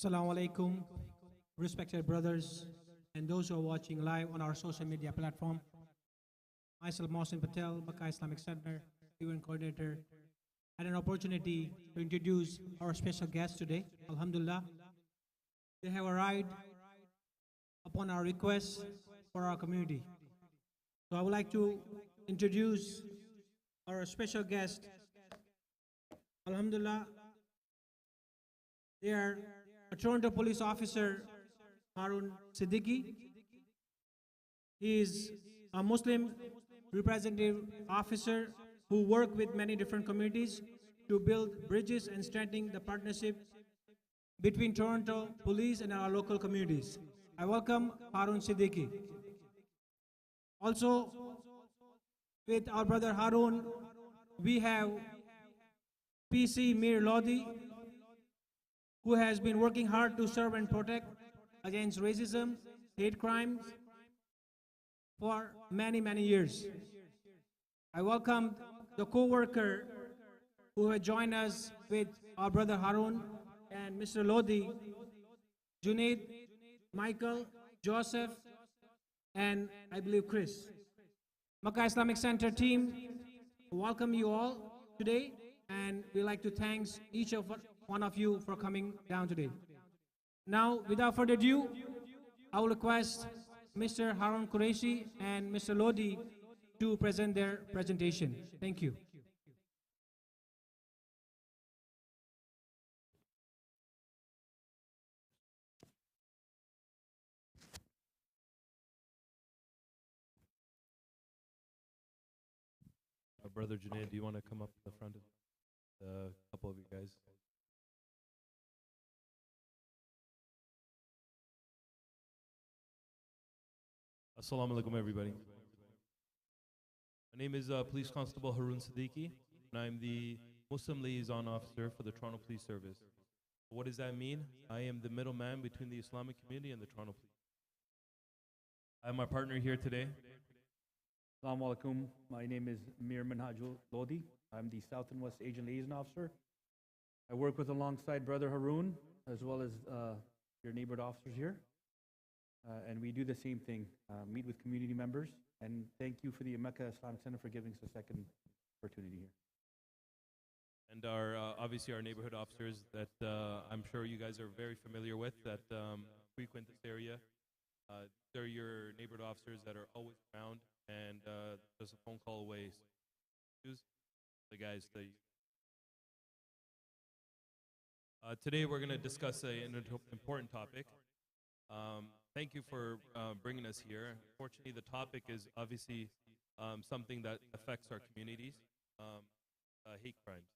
Assalamualaikum, respected brothers and those who are watching live on our social media platform. Myself, Mohsin Patel, Makkah Islamic Center, event coordinator, had an opportunity to introduce our special guest today. Alhamdulillah, they have arrived upon our request for our community. So I would like to introduce our special guest. Alhamdulillah, they are a Toronto police officer, Harun Siddiqui. He is a Muslim representative officer who work with many different communities to build bridges and strengthening the partnership between Toronto police and our local communities. I welcome Harun Siddiqui. Also, with our brother Harun, we have PC Mir Lodi, who has been working hard to serve and protect against racism, hate crimes for many, many years. I welcome the co-worker who has joined us with our brother Harun and Mr. Lodi, Junaid, Michael, Joseph, and I believe Chris. Makkah Islamic Center team, welcome you all today, and we'd like to thank each of one of you for coming down today. Now, without further ado, I will request Mr. Harun Qureshi and Mr. Lodi to present their presentation. Thank you. Brother Junaid, do you want to come up to the front of a couple of you guys? Assalamualaikum, everybody. My name is Police Constable Harun Siddiqui, and I'm the Muslim Liaison Officer for the Toronto Police Service. What does that mean? I am the middleman between the Islamic community and the Toronto Police. I have my partner here today. Assalamualaikum. My name is Mir Manhajul Lodi. I'm the South and West Asian Liaison Officer. I work with alongside Brother Harun, as well as your neighborhood officers here. And we do the same thing, meet with community members. And thank you for the Mecca Islamic Center for giving us a second opportunity here. And our obviously our neighborhood officers that I'm sure you guys are very familiar with that frequent this area. They're your neighborhood officers that are always around and just a phone call away. The guys that today we're going to discuss an important topic. Thank you for bringing us here. Unfortunately, the topic is obviously something that affects our communities, hate crimes.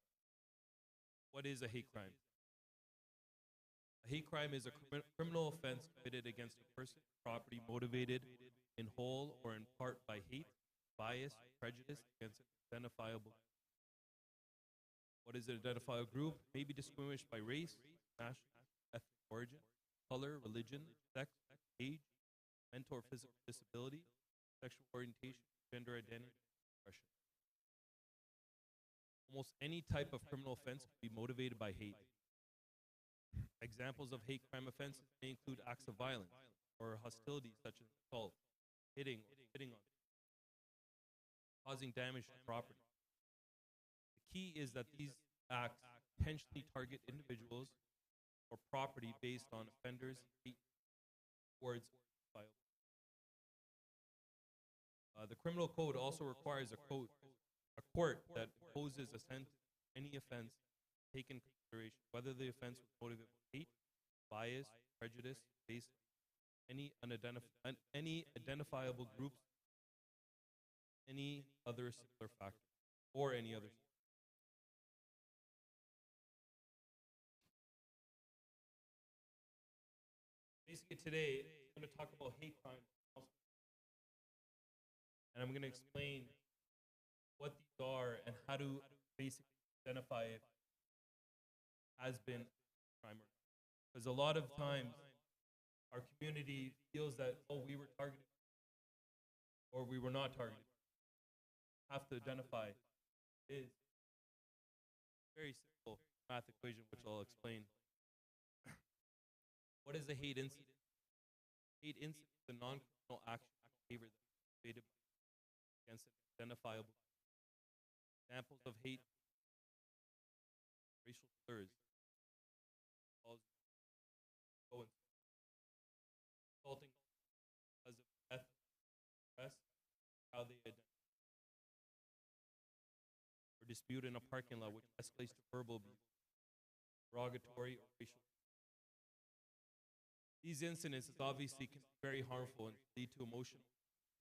What is a hate crime? A hate crime is a criminal offense committed against a person, property motivated in whole or in part by hate, bias, prejudice against an identifiable. What is an identifiable group? May be distinguished by race, national, ethnic origin, color, religion, sex, age, mental or physical disability, sexual orientation, gender identity, expression. Almost any type of criminal offense can be motivated by hate. Examples of hate crime offenses may include acts of violence or hostility such as assault, hitting or spitting on, causing damage to property. The key is that these acts intentionally target individuals or property based on offenders' hate towards violence. The criminal code also requires a court that imposes a sentence any offense taken into consideration, whether the offense was motivated by hate, bias, prejudice, based on any identifiable groups, any other similar factor, or any other. Basically today, I'm going to talk about hate crime, and I'm going to explain what these are and how to basically identify it has been crime. Because a lot of times, our community feels that, oh, we were targeted, or we were not targeted. Have to identify is very simple math equation, which I'll explain. What is a hate incident? Hate incident is a non-criminal action or behavior that is motivated against an identifiable. Examples of hate: racial slurs, calls, insulting because of ethnic, race, how they identify, or dispute in a parking lot, which escalates to verbal abuse, derogatory, or racial. These incidents obviously can be very harmful and lead to emotional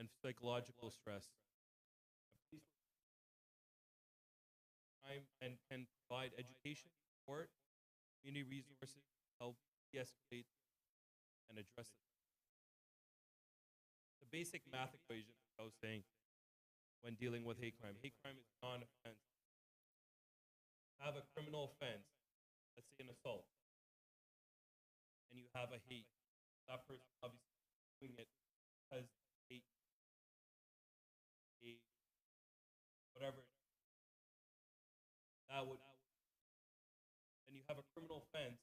and psychological stress. Time and can provide education, support, community resources, help de-escalate and address it. The basic math equation, I was saying, when dealing with hate crime. Hate crime is non-offense. Have a criminal offense, let's say an assault, and you have a hate. That person obviously doing it because hate, hate, whatever. That would, and you have a criminal offense,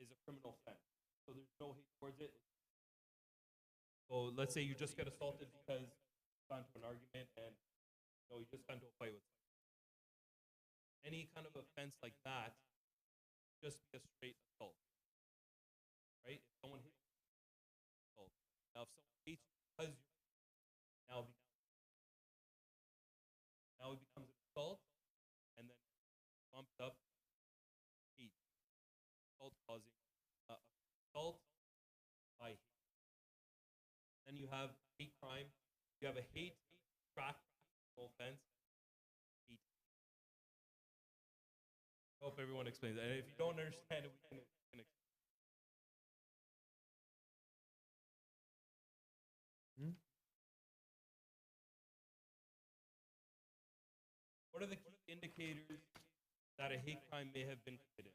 is a criminal offense. So there's no hate towards it. So let's say you just get assaulted because you got into an argument and you just got into a fight with someone. Any kind of offense like that, just be a straight assault. Right? If someone hits you, assault. Now if someone hates you because you now it becomes an assault, and then bumped up hate. Assault causing assault by hate. Then you have hate crime. You have a hate track offense. Hate. I hope everyone explains that. And if you don't understand it, we can explain. What are the key indicators that a hate crime may have been committed?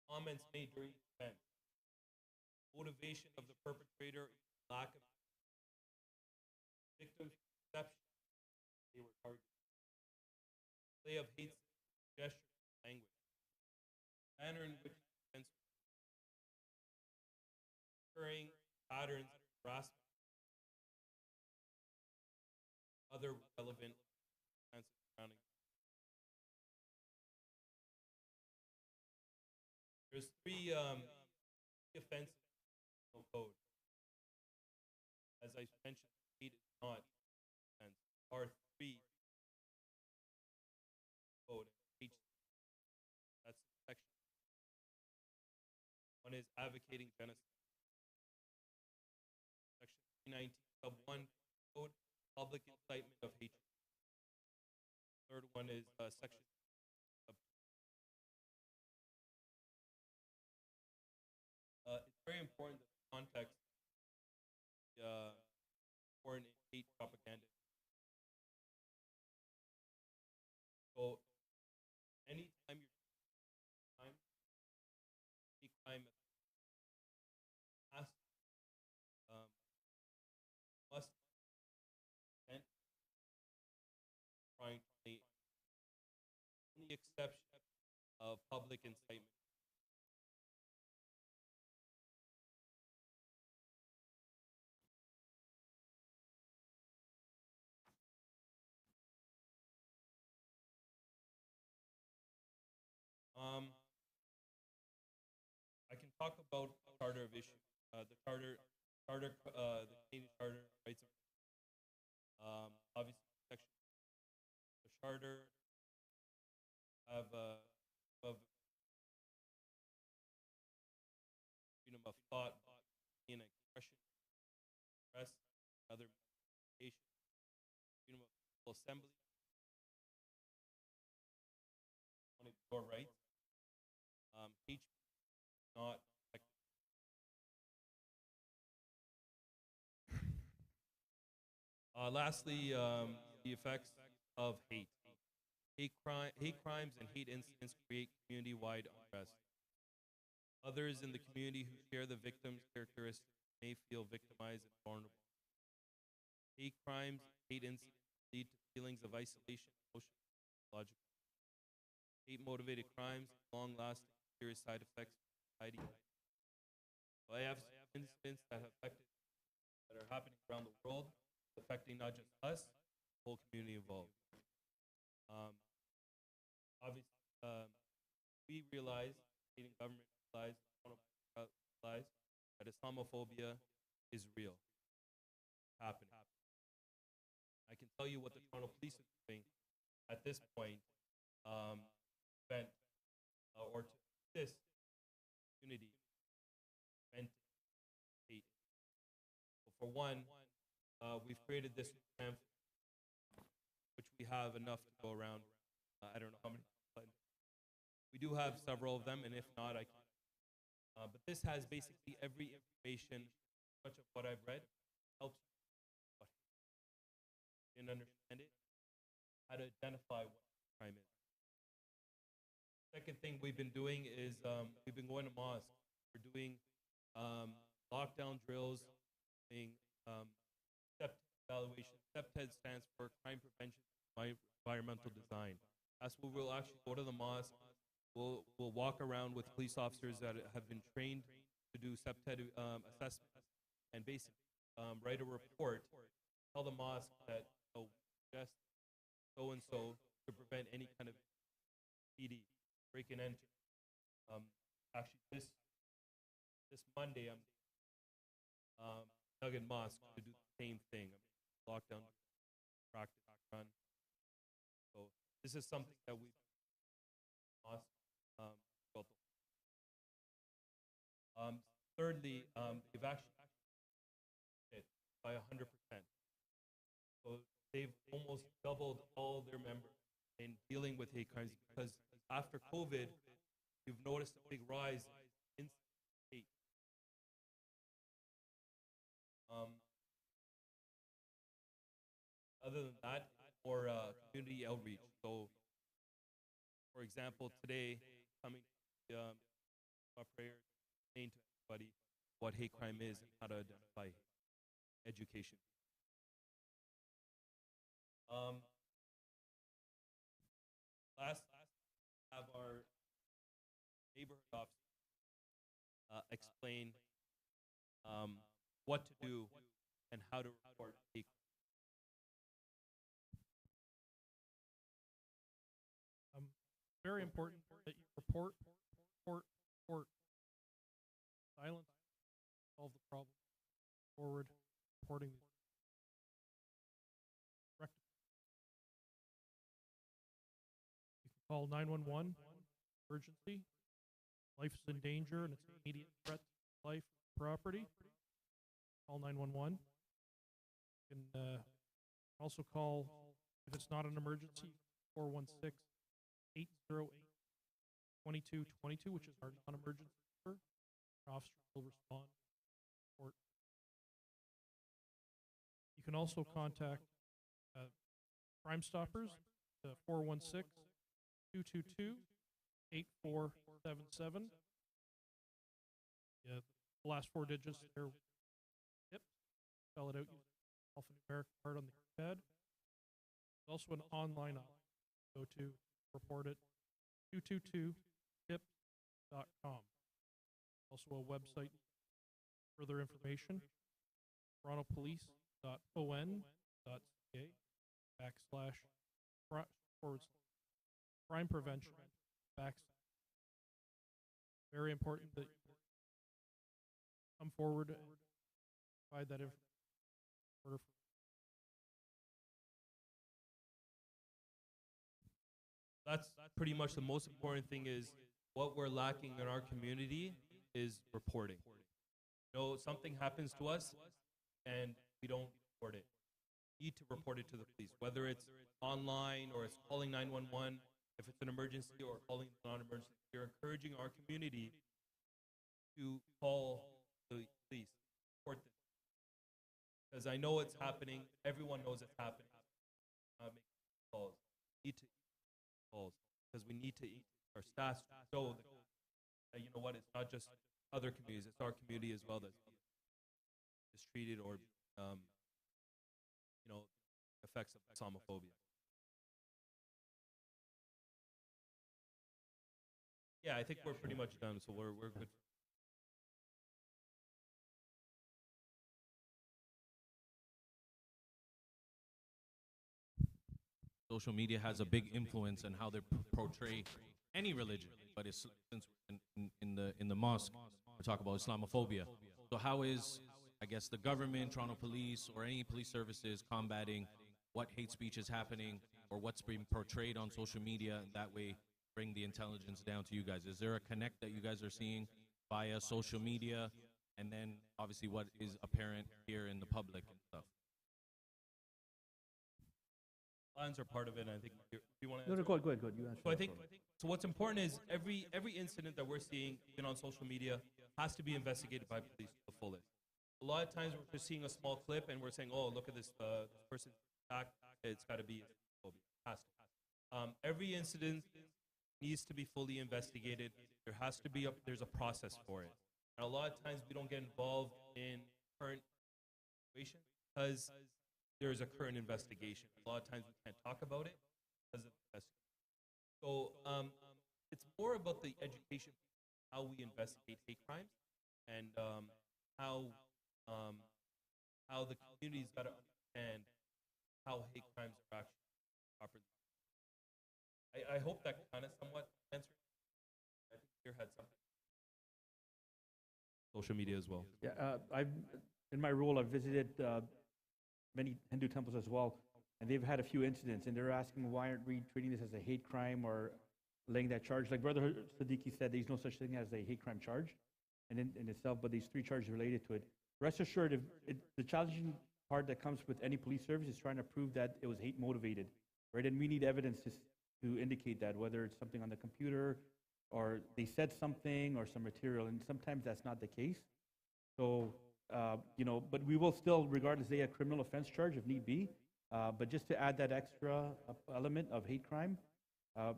Comments made during the event. Motivation of the perpetrator, lack of victim's perception they were targeted. Play of hate, gesture, language. Manner in which events occurring, patterns, harassment, other relevant circumstances surrounding. There's three offenses in the code. As I mentioned, hate is not offense. There are three code. H. That's the section. One is advocating genocide. Section 319 sub 1 code, public incitement of hatred. Third one is section sub 2. It's very important that the context foreign hate propaganda. So anytime you're time, hate crime has must and trying to the only exception of public incitement. I can talk about the charter of issues. The Canadian Charter of Rights. Obviously, section the charter have of freedom of thought, and expression, press, other communication, freedom of peaceful assembly, on your rights. Hate not protected. Lastly, the effects of hate. Hate crimes and hate incidents create community-wide unrest. Others in the community who share the victim's characteristics may feel victimized and vulnerable. Hate crimes, hate incidents lead to feelings of isolation, emotional, and psychological. Hate-motivated crimes, long-lasting, serious side effects, society. So I have incidents that are happening around the world, affecting not just us, the whole community involved. Obviously, we realize, the Canadian government realize, realize that Islamophobia is real, happening. I can tell you what the Toronto Police is doing at this point, prevent or to assist unity, prevent hate. So for one, we've created this pamphlet, which we have enough to go around. I don't know how many, but we do have several of them, and if not, I can. But this has basically every information, much of what I've read, helps you understand it, how to identify what crime is. Second thing we've been doing is we've been going to mosques. We're doing lockdown drills, doing SEPT evaluation. SEPT stands for Crime Prevention Environmental Design. That's where we'll actually go to the mosque. We'll walk around with police officers that have been trained to do SEPT assessments and basically write a report, tell the mosque that just so and so to prevent any kind of PD, break and enter. Actually, this Monday, I'm Duggan Mosque to do the same thing. Lockdown practice run. So this is something that we've built. Thirdly, they've actually it by 100%. So they've almost doubled all their members in dealing with hate crimes because after COVID, you've noticed a big rise in hate. Other than that, more community outreach. So, for example, today, coming to our prayer, saying to everybody what hate crime is and how to identify education. Last, have our neighborhood officer explain what to do and how to report hate crime. Very important that you report. Silence, solve the problem. Forward, reporting. You can call 911, emergency. Life is in danger and it's an immediate threat to life, property. Call 911. You can also call, if it's not an emergency, 416 808 2222, which is our non-emergency number. An officer will respond. Report. You can also contact Crime Stoppers, 416 222 8477. Yeah, the last four digits there. Yep. Spell it out. Use alphanumeric part on the keypad. There's also an online option. Go to report it 222tips.com. Also a website. Further information. torontopolice.on.ca/crime prevention / very important that you come forward and provide that information. That's pretty much the most important thing is what we're lacking in our community is reporting. You know, something happens to us and we don't report it. We need to report it to the police, whether it's online or it's calling 911, if it's an emergency or calling non-emergency. We're encouraging our community to call the police, report this. Because I know it's happening, everyone knows it's happening. Make calls. We need to calls because we need to our staff to show that you know what, it's not just other communities, it's our community as well that's mistreated or you know, effects of Islamophobia. Yeah, I think we're pretty much done, so we're good. social media has a big influence on how they portray any religion. But it's, since in the mosque, we talk about Islamophobia. So how is, I guess, the government, Toronto Police, or any police services combating what hate speech is happening or what's being portrayed on social media, and that way bring the intelligence down to you guys? Is there a connect that you guys are seeing via social media, and then obviously what is apparent here in the public and stuff? Lines are part of it, and I think you want to No, answer? no, go ahead, go ahead. You answer. So I that think, for me. so what's important is every incident that we're seeing, even on social media, has to be investigated by police to the fullest. A lot of times we're just seeing a small clip and we're saying, oh, look at this person attacked. It's got to be Islamophobia. It has to. Every incident needs to be fully investigated. There has to be there's a process for it. And a lot of times we don't get involved in current situation because there is a current investigation. A lot of times we can't talk about it because of the investigation. So it's more about the education, how we investigate hate crimes, and how the community's got to understand how hate crimes are actually properly. I hope that kind of somewhat answers. I think you had something. Social media as well. Yeah, in my role, I've visited many Hindu temples as well, and they've had a few incidents, and they're asking why aren't we treating this as a hate crime or laying that charge? Like Brother Siddiqui said, there's no such thing as a hate crime charge in itself, but these 3 charges related to it. Rest assured, the challenging part that comes with any police service is trying to prove that it was hate motivated, right? And we need evidence to indicate that, whether it's something on the computer or they said something or some material, and sometimes that's not the case. So, but we will still, regardless, lay a criminal offense charge if need be. But just to add that extra element of hate crime, to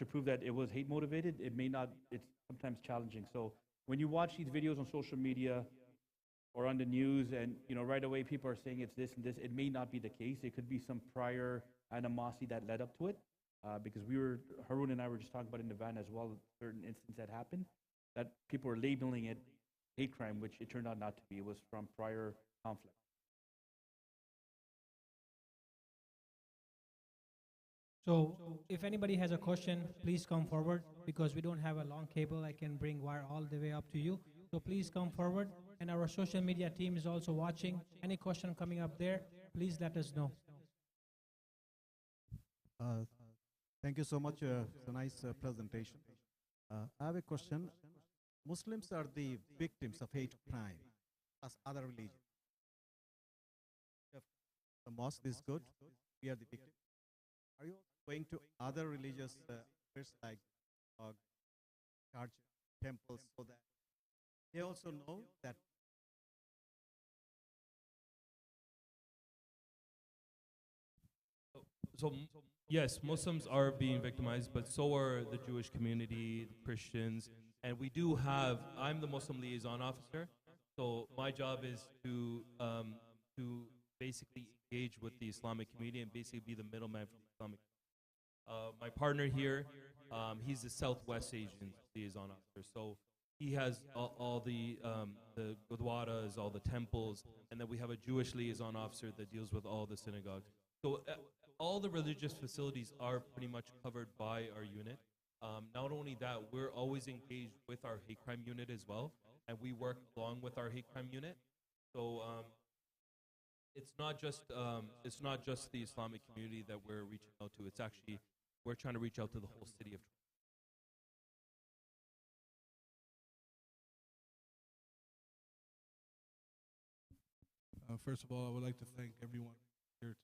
prove that it was hate motivated, it's sometimes challenging. So when you watch these videos on social media or on the news, and right away people are saying it's this and this, it may not be the case. It could be some prior animosity that led up to it. Because Haroon and I were just talking about in the van as well, certain incidents that happened, that people were labeling it hate crime, which it turned out not to be. It was from prior conflict. So if anybody has a question, please come forward, because we don't have a long cable. I can bring wire all the way up to you. So please come forward. And our social media team is also watching. Any question coming up there, please let us know. Thank you so much. It's a nice presentation. I have a question. Muslims are the victims of hate crime as other religions. If the mosque is good, we are the victims. Are you going to other religious affairs like church, temples, so that they also know that? So yes, Muslims are being victimized, but so are the Jewish community, the Christians, and we do have. I'm the Muslim liaison officer, so my job is to basically engage with the Islamic community and basically be the middleman for the Islamic. My partner here, he's the Southwest Asian liaison officer, so he has all the gurdwaras, all the temples, and then we have a Jewish liaison officer that deals with all the synagogues. So all the religious facilities are pretty much covered by our unit. Not only that, we're always engaged with our hate crime unit as well, and we work along with our hate crime unit. So it's not just the Islamic community that we're reaching out to. It's actually we're trying to reach out to the whole city of Toronto. First of all, I would like to thank everyone here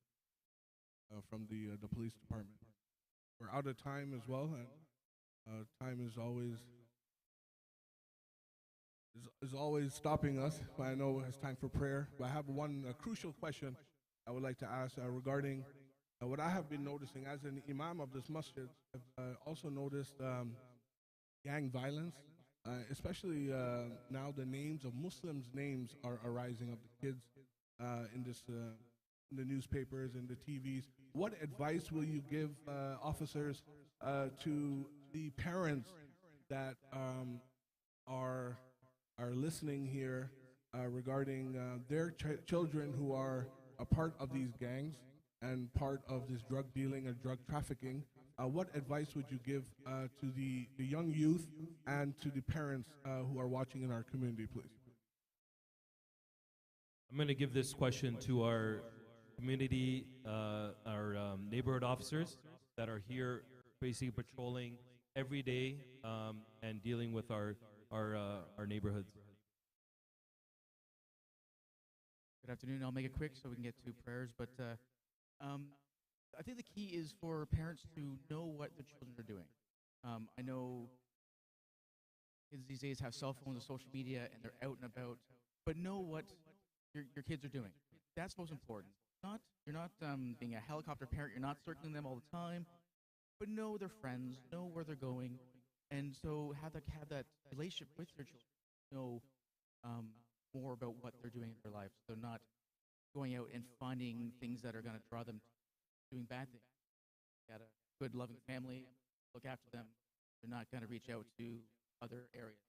from the police department. We're out of time as well, and time is always stopping us. But I know it's time for prayer. But I have one crucial question I would like to ask regarding what I have been noticing as an imam of this masjid. I've also noticed gang violence, especially now the names of Muslims' names are arising of the kids in the newspapers and the TVs. What advice will you give officers to the parents that are listening here regarding their children who are a part of these gangs? and part of this drug dealing and drug trafficking. What advice would you give to the young youth and to the parents who are watching in our community, please? I'm going to give this question to our community, our neighborhood officers that are here basically patrolling every day and dealing with our neighborhoods. Good afternoon. I'll make it quick so we can get to prayers. But I think the key is for parents to know what their children are doing. I know kids these days have cell phones and social media, and they're out and about. But know what your kids are doing. That's most important. You're not being a helicopter parent. You're not circling them all the time. But know their friends. Know where they're going, and so have that relationship with your children. Know more about what they're doing in their lives. They're not going out and finding things that are going to draw them to doing bad things. Got a good, loving family, look after them. They're not going to reach out to other areas.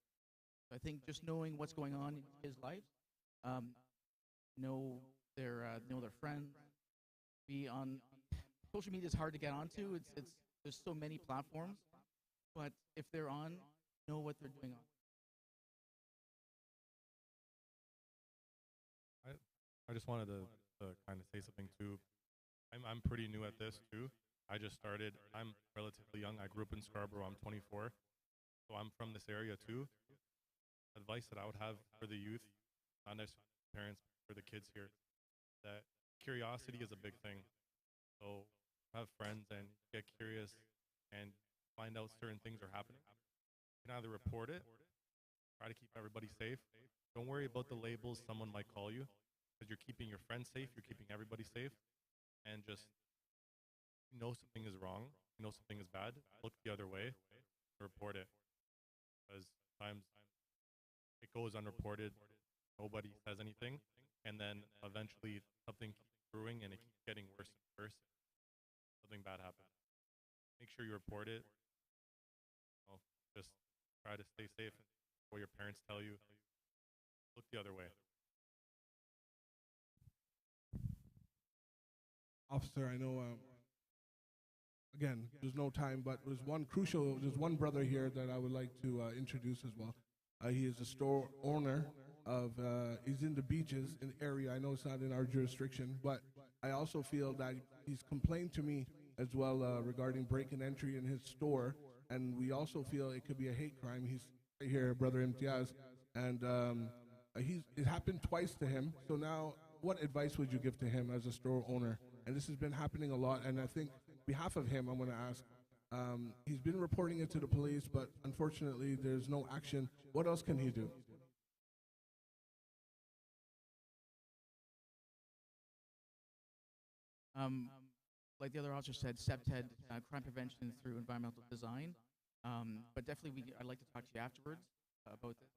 So I think just knowing what's going on in his life, know their friends. Be on social media is hard to get onto. There's so many platforms, but if they're on, know what they're doing on. I just wanted to kind of say something too. I'm pretty new at this too. I just started. I'm relatively young. I grew up in Scarborough. I'm 24, so I'm from this area too. Advice that I would have for the youth, not necessarily parents, for the kids here, that curiosity is a big thing. So have friends and get curious and find out certain things are happening. You can either report it, try to keep everybody safe. Don't worry about the labels someone might call you, because you're keeping your friends safe, you're keeping everybody safe, and just you know something is wrong, you know something is bad, look the other way, report it. Because sometimes it goes unreported, nobody says anything, and then eventually something keeps brewing and it keeps getting worse and worse. Something bad happens. Make sure you report it. Just try to stay safe. What your parents tell you, look the other way. Officer, I know, again, there's no time, but there's one brother here that I would like to introduce as well. He is a store owner he's in the beaches in the area. I know it's not in our jurisdiction, but I also feel that he's complained to me as well regarding break and entry in his store, and we also feel it could be a hate crime. He's right here, Brother Imtiaz, and it happened twice to him. So now, what advice would you give to him as a store owner? And this has been happening a lot, and I think on behalf of him, I'm going to ask, he's been reporting it to the police, but unfortunately, there's no action. What else can he do? Like the other officer said, SEPTED, crime prevention through environmental design. But definitely, I'd like to talk to you afterwards about this.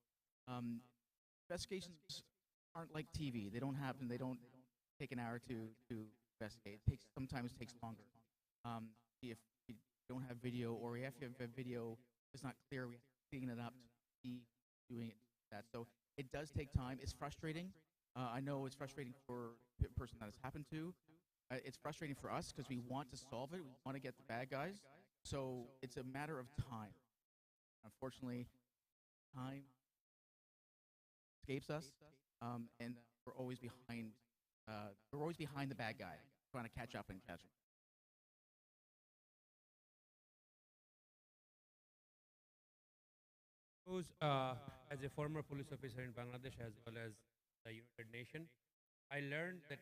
Investigations aren't like TV. They don't take an hour to investigate. Sometimes takes longer. If you don't have video, or if you have video, it's not clear, we have to clean it up to be doing that. So it does take time. It's frustrating. I know it's frustrating for the person that it's happened to. It's frustrating for us because we want to solve it. We want to get the bad guys. So it's a matter of time. Unfortunately, time escapes us, and we're always behind. We're always behind the bad guy, trying to catch up and catch him. Suppose, as a former police officer in Bangladesh as well as the United Nations, I learned that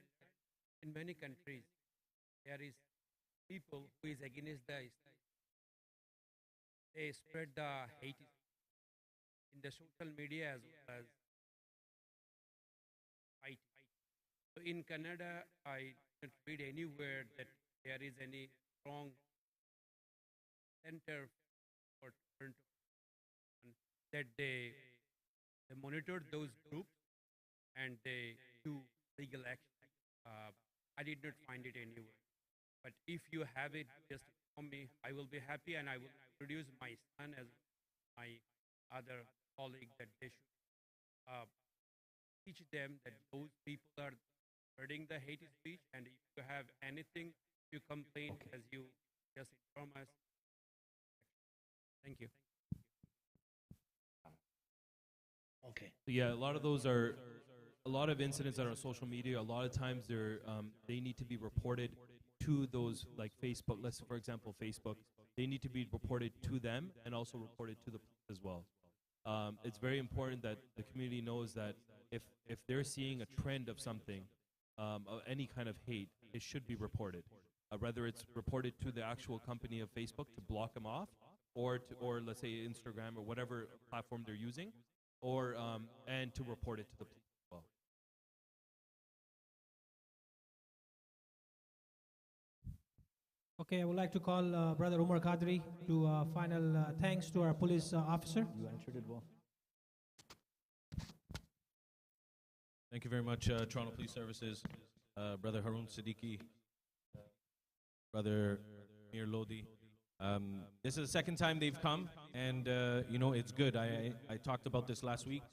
in many countries there is people who is against the Islam. They spread the hate in the social media as well as fight. So in Canada, I didn't read anywhere that there is any strong center for that they monitored those groups and they do legal action. I did not find it anywhere. But if you have it, just inform me. I will be happy, and I will introduce my son as my other colleague that they should teach them that those people are spreading the hate speech, and if you have anything to complain, as you just inform us. Thank you. Okay. Yeah, a lot of those are a lot of incidents that are on social media. A lot of times they need to be reported to those like Facebook. Let's for example Facebook. They need to be reported to them and also reported to the police as well. It's very important that the community knows that if they're seeing a trend of something, of any kind of hate, it should be reported. Whether it's reported to the actual company of Facebook to block them off, or let's say Instagram or whatever platform they're using, or and to report it to the police as well. Okay, I would like to call Brother Umar Qadri to final thanks to our police officer. You answered it well. Thank you very much, Toronto Police Services, Brother Haroon Siddiqui, Brother Mir Lodi. This is the second time they've come, and it's good. I talked about this last week.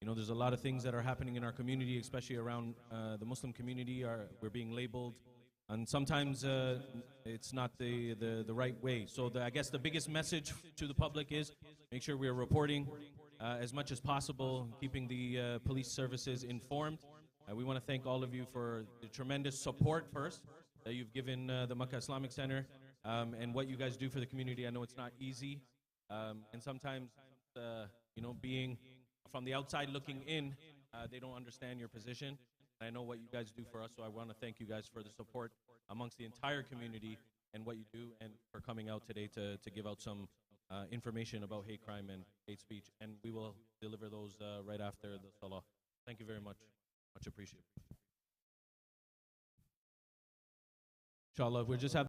There's a lot of things that are happening in our community, especially around the Muslim community. We're being labeled, and sometimes it's not the right way. So I guess the biggest message to the public is make sure we're reporting as much as possible, keeping the police services informed. We want to thank all of you for the tremendous support first that you've given the Makkah Islamic Center and what you guys do for the community. I know it's not easy, and sometimes, being from the outside looking in, they don't understand your position. I know what you guys do for us, so I want to thank you guys for the support amongst the entire community and what you do, and for coming out today to give out some information about hate crime and hate speech. And we will deliver those right after the Salah. Thank you very much. Much appreciated. Inshallah, we'll just have